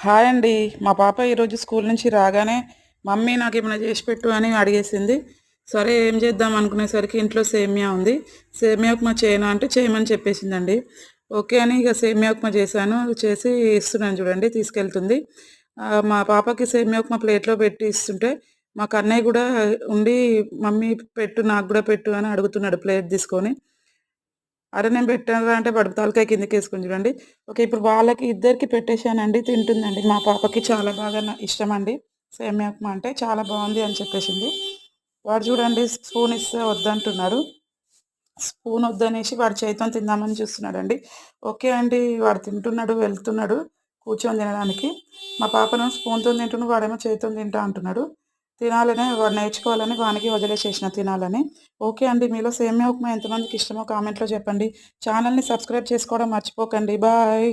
Hi అండి. మా పాప ఈరోజు స్కూల్ నుంచి రాగానే, "మమ్మీ నాకేమైనా చేసి పెట్టు" అని అడిగేసింది. సరే ఏం చేద్దాం అనుకునేసరికి ఇంట్లో సేమియా ఉంది. సేమియా ఉప్మా చేయనా అంటే చేయమని చెప్పేసిందండి. ఓకే అని ఇక సేమియా ఉప్మా చేశాను. చేసి ఇస్తున్నాను చూడండి తీసుకెళ్తుంది. మా పాపకి సేమియా ఉప్మా ప్లేట్‌లో పెట్టి ఇస్తుంటే, మా కన్నయ్య కూడా ఉండి, "మమ్మీ పెట్టు, నాకు కూడా పెట్టు" అని అడుగుతున్నాడు ప్లేట్ తీసుకొని. అరె! నేను పెట్టానురా అంటే వాడు తలకాయ కిందకేసుకొని చూడండి. ఓకే. ఇప్పుడు వాళ్ళకి ఇద్దరికి పెట్టేసానండి. తింటుందండి. మా పాపకి చాలా బాగా ఇష్టమండి. సేమియా ఉప్మా అంటే చాలా బావుంది అని చెప్పేసింది. వాడు చూడండి స్పూన్ ఇస్తే వద్దంటున్నాడు. స్పూన్ వద్దనేసి వాడి చేత్తోని తిందామని చూస్తున్నాడండి. ఓకే అండి. వాడు తింటున్నాడు, వెళ్తున్నాడు కూర్చొని తినడానికి. మా పాపనేమో స్పూన్‌తోని తింటుంది. వాడేమో చేత్తోని తింటా అంటున్నాడు. తినాలనే వాడు నేర్చుకోవాలని వానికి వదిలేసేసిన తినాలని. ఓకే అండి. మీలో సేమియా ఉప్మా ఎంతమందికి ఇష్టమో కామెంట్‌లో చెప్పండి. ఛానెల్‌ని సబ్స్క్రైబ్ చేసుకోవడం మర్చిపోకండి. బాయ్.